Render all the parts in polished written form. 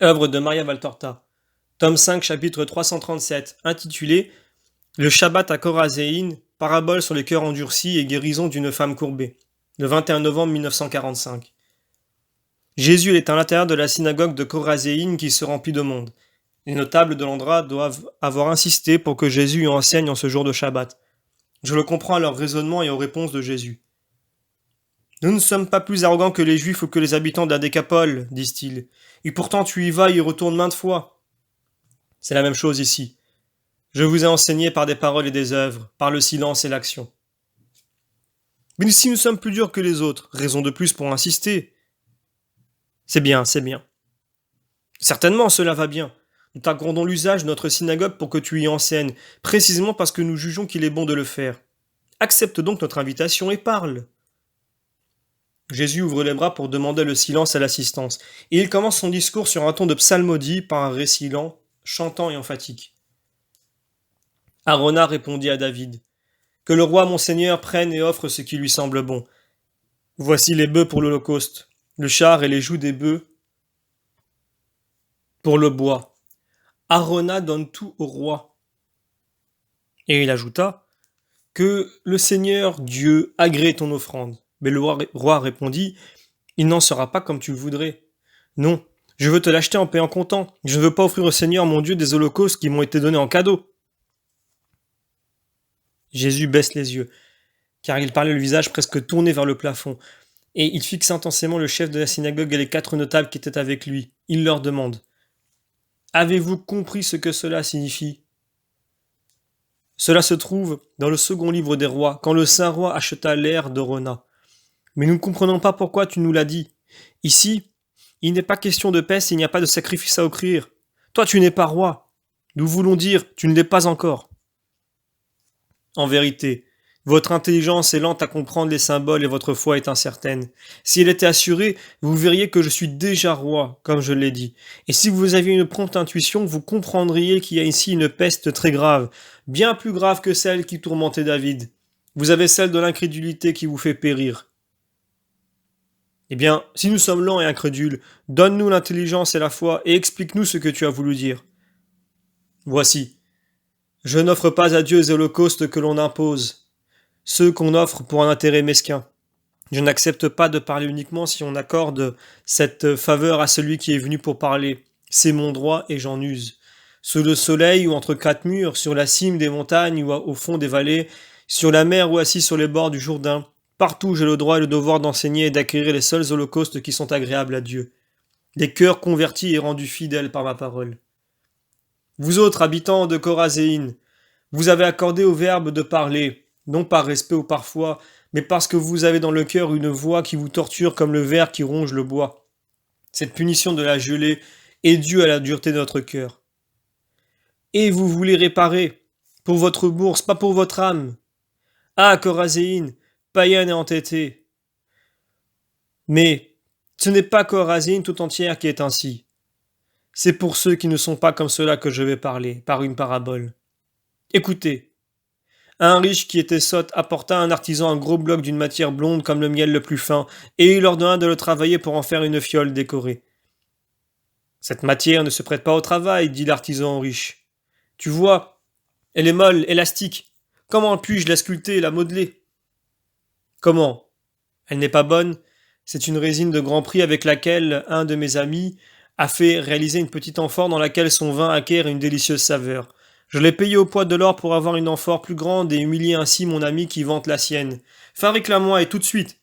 Œuvre de Maria Valtorta. Tome 5, chapitre 337, intitulé Le Shabbat à Korazéine, parabole sur les cœurs endurcis et guérison d'une femme courbée. Le 21 novembre 1945. Jésus est à l'intérieur de la synagogue de Korazéine qui se remplit de monde. Les notables de l'endroit doivent avoir insisté pour que Jésus y enseigne en ce jour de Shabbat. Je le comprends à leur raisonnement et aux réponses de Jésus. Nous ne sommes pas plus arrogants que les Juifs ou que les habitants de la Décapole, disent-ils. Et pourtant tu y vas et y retournes maintes fois. C'est la même chose ici. Je vous ai enseigné par des paroles et des œuvres, par le silence et l'action. Mais si nous sommes plus durs que les autres, raison de plus pour insister. C'est bien, c'est bien. Certainement, cela va bien. Nous t'accordons l'usage de notre synagogue pour que tu y enseignes, précisément parce que nous jugeons qu'il est bon de le faire. Accepte donc notre invitation et parle. Jésus ouvre les bras pour demander le silence à l'assistance, et il commence son discours sur un ton de psalmodie par un récit lent, chantant et emphatique. Arona répondit à David. Que le roi mon seigneur prenne et offre ce qui lui semble bon. Voici les bœufs pour l'holocauste, le char et les joues des bœufs pour le bois. Arona donne tout au roi. Et il ajouta que le Seigneur Dieu agrée ton offrande. Mais le roi répondit, il n'en sera pas comme tu le voudrais. Non, je veux te l'acheter en payant comptant. Je ne veux pas offrir au Seigneur mon Dieu des holocaustes qui m'ont été donnés en cadeau. Jésus baisse les yeux, car il parlait le visage presque tourné vers le plafond, et il fixe intensément le chef de la synagogue et les 4 notables qui étaient avec lui. Il leur demande « Avez-vous compris ce que cela signifie ?» Cela se trouve dans le second livre des rois, quand le saint roi acheta l'aire d'Orona. Mais nous ne comprenons pas pourquoi tu nous l'as dit. Ici, il n'est pas question de paix s'il n'y a pas de sacrifice à offrir. Toi, tu n'es pas roi. Nous voulons dire, tu ne l'es pas encore. En vérité, votre intelligence est lente à comprendre les symboles et votre foi est incertaine. Si elle était assurée, vous verriez que je suis déjà roi, comme je l'ai dit. Et si vous aviez une prompte intuition, vous comprendriez qu'il y a ici une peste très grave, bien plus grave que celle qui tourmentait David. Vous avez celle de l'incrédulité qui vous fait périr. Eh bien, si nous sommes lents et incrédules, donne-nous l'intelligence et la foi et explique-nous ce que tu as voulu dire. Voici. Je n'offre pas à Dieu les holocaustes que l'on impose, ceux qu'on offre pour un intérêt mesquin. Je n'accepte pas de parler uniquement si on accorde cette faveur à celui qui est venu pour parler. C'est mon droit et j'en use. Sous le soleil ou entre 4 murs, sur la cime des montagnes ou au fond des vallées, sur la mer ou assis sur les bords du Jourdain, partout j'ai le droit et le devoir d'enseigner et d'acquérir les seuls holocaustes qui sont agréables à Dieu. Des cœurs convertis et rendus fidèles par ma parole. Vous autres habitants de Korazéine, vous avez accordé au verbe de parler, non par respect ou par foi, mais parce que vous avez dans le cœur une voix qui vous torture comme le ver qui ronge le bois. Cette punition de la gelée est due à la dureté de notre cœur. Et vous voulez réparer, pour votre bourse, pas pour votre âme. Ah, Korazéine, païenne et entêtée. Mais ce n'est pas Korazéine tout entière qui est ainsi. C'est pour ceux qui ne sont pas comme cela que je vais parler, par une parabole. Écoutez. Un riche qui était sot apporta à un artisan un gros bloc d'une matière blonde comme le miel le plus fin, et il ordonna de le travailler pour en faire une fiole décorée. Cette matière ne se prête pas au travail, dit l'artisan au riche. Tu vois, elle est molle, élastique. Comment puis-je la sculpter et la modeler? Comment? Elle n'est pas bonne. C'est une résine de grand prix avec laquelle un de mes amis a fait réaliser une petite amphore dans laquelle son vin acquiert une délicieuse saveur. Je l'ai payé au poids de l'or pour avoir une amphore plus grande et humilier ainsi mon ami qui vante la sienne. Fabrique-la-moi et tout de suite.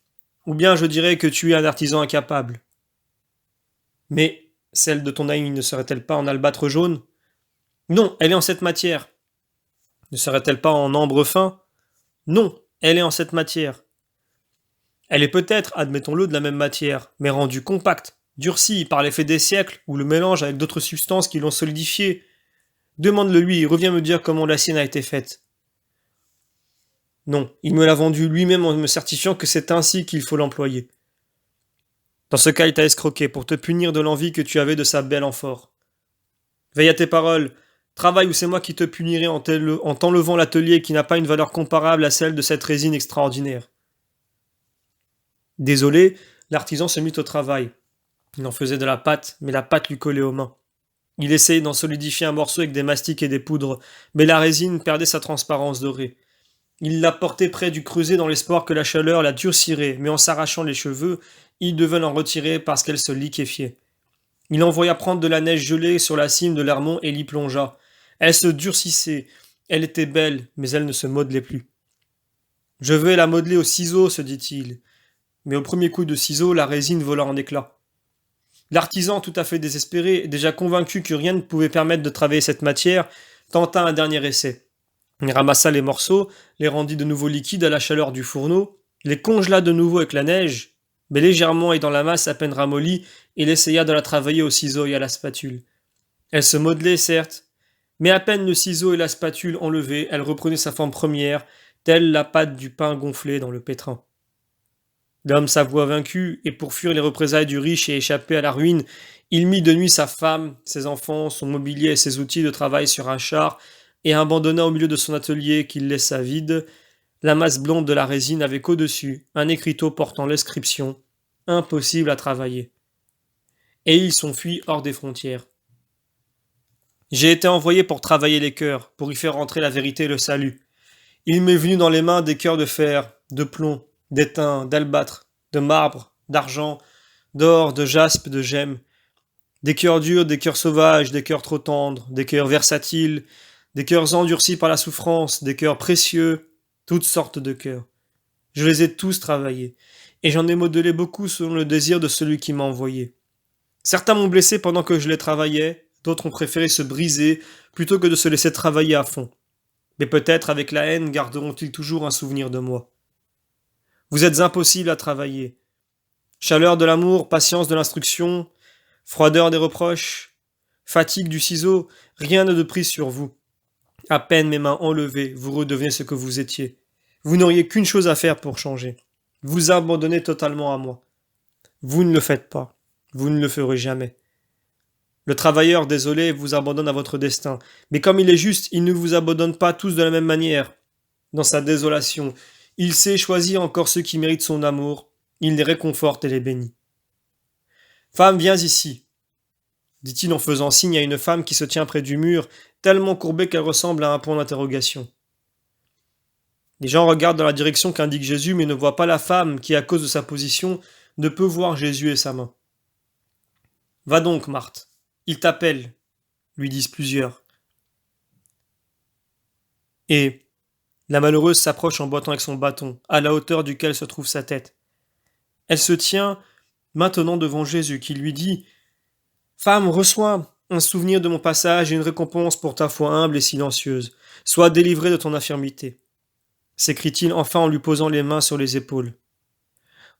Ou bien je dirais que tu es un artisan incapable. Mais celle de ton ami ne serait-elle pas en albâtre jaune? Non, elle est en cette matière. Ne serait-elle pas en ambre fin? Non, elle est en cette matière. Elle est peut-être, admettons-le, de la même matière, mais rendue compacte, durcie par l'effet des siècles ou le mélange avec d'autres substances qui l'ont solidifiée. Demande-le lui, reviens me dire comment la sienne a été faite. Non, il me l'a vendu lui-même en me certifiant que c'est ainsi qu'il faut l'employer. Dans ce cas, il t'a escroqué pour te punir de l'envie que tu avais de sa belle amphore. Veille à tes paroles, travaille ou c'est moi qui te punirai en t'enlevant l'atelier qui n'a pas une valeur comparable à celle de cette résine extraordinaire. Désolé, l'artisan se mit au travail. Il en faisait de la pâte, mais la pâte lui collait aux mains. Il essayait d'en solidifier un morceau avec des mastiques et des poudres, mais la résine perdait sa transparence dorée. Il la portait près du creuset dans l'espoir que la chaleur la durcirait, mais en s'arrachant les cheveux, il devait l'en retirer parce qu'elle se liquéfiait. Il envoya prendre de la neige gelée sur la cime de l'Hermont et l'y plongea. Elle se durcissait, elle était belle, mais elle ne se modelait plus. Je vais la modeler au ciseau, se dit-il. Mais au premier coup de ciseau, la résine vola en éclats. L'artisan, tout à fait désespéré, déjà convaincu que rien ne pouvait permettre de travailler cette matière, tenta un dernier essai. Il ramassa les morceaux, les rendit de nouveau liquides à la chaleur du fourneau, les congela de nouveau avec la neige, mais légèrement et dans la masse à peine ramollie, il essaya de la travailler au ciseau et à la spatule. Elle se modelait, certes, mais à peine le ciseau et la spatule enlevés, elle reprenait sa forme première, telle la pâte du pain gonflé dans le pétrin. L'homme s'avoua vaincu, et pour fuir les représailles du riche et échapper à la ruine, il mit de nuit sa femme, ses enfants, son mobilier et ses outils de travail sur un char, et abandonna au milieu de son atelier qu'il laissa vide, la masse blonde de la résine avec au-dessus un écriteau portant l'inscription « Impossible à travailler ». Et ils sont fuis hors des frontières. J'ai été envoyé pour travailler les cœurs, pour y faire entrer la vérité et le salut. Il m'est venu dans les mains des cœurs de fer, de plomb, d'étain, d'albâtre, de marbre, d'argent, d'or, de jaspe, de gemme, des cœurs durs, des cœurs sauvages, des cœurs trop tendres, des cœurs versatiles, des cœurs endurcis par la souffrance, des cœurs précieux, toutes sortes de cœurs. Je les ai tous travaillés, et j'en ai modelé beaucoup selon le désir de celui qui m'a envoyé. Certains m'ont blessé pendant que je les travaillais, d'autres ont préféré se briser plutôt que de se laisser travailler à fond. Mais peut-être avec la haine garderont-ils toujours un souvenir de moi. Vous êtes impossible à travailler. Chaleur de l'amour, patience de l'instruction, froideur des reproches, fatigue du ciseau, rien ne de prise sur vous. À peine mes mains enlevées, vous redevenez ce que vous étiez. Vous n'auriez qu'une chose à faire pour changer. Vous abandonnez totalement à moi. Vous ne le faites pas. Vous ne le ferez jamais. Le travailleur, désolé, vous abandonne à votre destin. Mais comme il est juste, il ne vous abandonne pas tous de la même manière. Dans sa désolation, il sait choisir encore ceux qui méritent son amour. Il les réconforte et les bénit. Femme, viens ici, dit-il en faisant signe à une femme qui se tient près du mur, tellement courbée qu'elle ressemble à un point d'interrogation. Les gens regardent dans la direction qu'indique Jésus, mais ne voient pas la femme qui, à cause de sa position, ne peut voir Jésus et sa main. Va donc, Marthe. Il t'appelle, lui disent plusieurs. Et la malheureuse s'approche en boitant avec son bâton, à la hauteur duquel se trouve sa tête. Elle se tient maintenant devant Jésus, qui lui dit « Femme, reçois un souvenir de mon passage et une récompense pour ta foi humble et silencieuse. Sois délivrée de ton infirmité. » s'écrie-t-il enfin en lui posant les mains sur les épaules.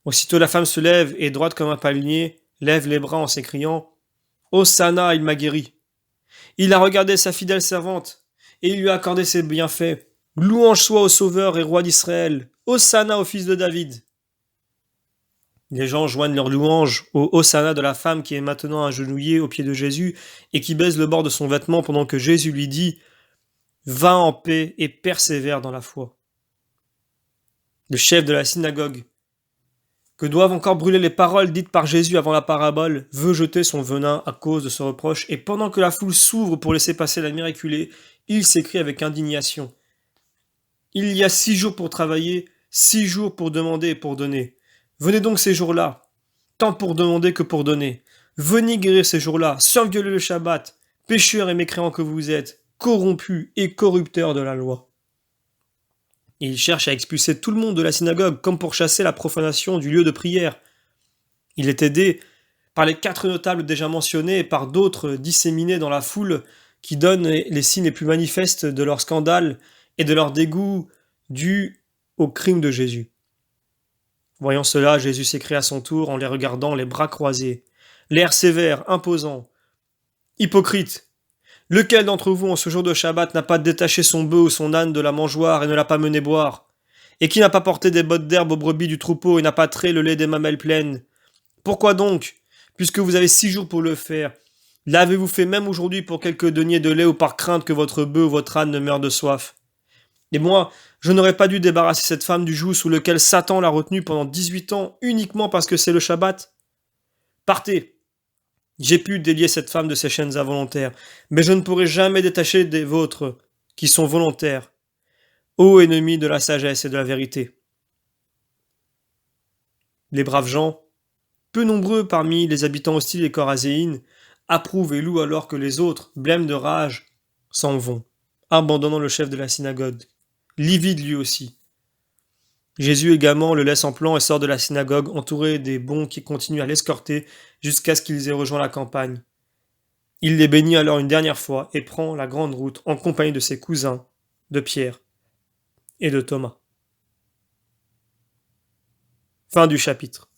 Aussitôt la femme se lève et, droite comme un palmier, lève les bras en s'écriant « Hosanna, il m'a guéri. Il a regardé sa fidèle servante, et il lui a accordé ses bienfaits. Louange soit au Sauveur et Roi d'Israël. Hosanna au fils de David. » Les gens joignent leur louange au Hosanna de la femme qui est maintenant agenouillée aux pieds de Jésus et qui baise le bord de son vêtement pendant que Jésus lui dit « Va en paix et persévère dans la foi. » Le chef de la synagogue, que doivent encore brûler les paroles dites par Jésus avant la parabole, veut jeter son venin à cause de ce reproche, et pendant que la foule s'ouvre pour laisser passer la miraculée, il s'écrie avec indignation. Il y a 6 jours pour travailler, 6 jours pour demander et pour donner. Venez donc ces jours-là, tant pour demander que pour donner. Venez guérir ces jours-là, sans violer le Shabbat, pécheurs et mécréants que vous êtes, corrompus et corrupteurs de la loi. Et il cherche à expulser tout le monde de la synagogue, comme pour chasser la profanation du lieu de prière. Il est aidé par les 4 notables déjà mentionnés et par d'autres disséminés dans la foule qui donnent les signes les plus manifestes de leur scandale et de leur dégoût dû au crime de Jésus. Voyant cela, Jésus s'écrie à son tour en les regardant les bras croisés, l'air sévère, imposant. « Hypocrite ! Lequel d'entre vous, en ce jour de Shabbat, n'a pas détaché son bœuf ou son âne de la mangeoire et ne l'a pas mené boire? Et qui n'a pas porté des bottes d'herbe aux brebis du troupeau et n'a pas trait le lait des mamelles pleines? Pourquoi donc, puisque vous avez 6 jours pour le faire, l'avez-vous fait même aujourd'hui pour quelques deniers de lait ou par crainte que votre bœuf ou votre âne ne meure de soif? Et moi, je n'aurais pas dû débarrasser cette femme du joug sous lequel Satan l'a retenue pendant 18 ans uniquement parce que c'est le Shabbat? Partez, J'ai pu délier cette femme de ses chaînes involontaires, mais je ne pourrai jamais détacher des vôtres, qui sont volontaires. Ô ennemis de la sagesse et de la vérité. Les braves gens, peu nombreux parmi les habitants hostiles des Corazéines, approuvent et louent alors que les autres, blêmes de rage, s'en vont, abandonnant le chef de la synagogue, livide lui aussi. Jésus également le laisse en plan et sort de la synagogue, entouré des bons qui continuent à l'escorter jusqu'à ce qu'ils aient rejoint la campagne. Il les bénit alors une dernière fois et prend la grande route en compagnie de ses cousins, de Pierre et de Thomas. Fin du chapitre.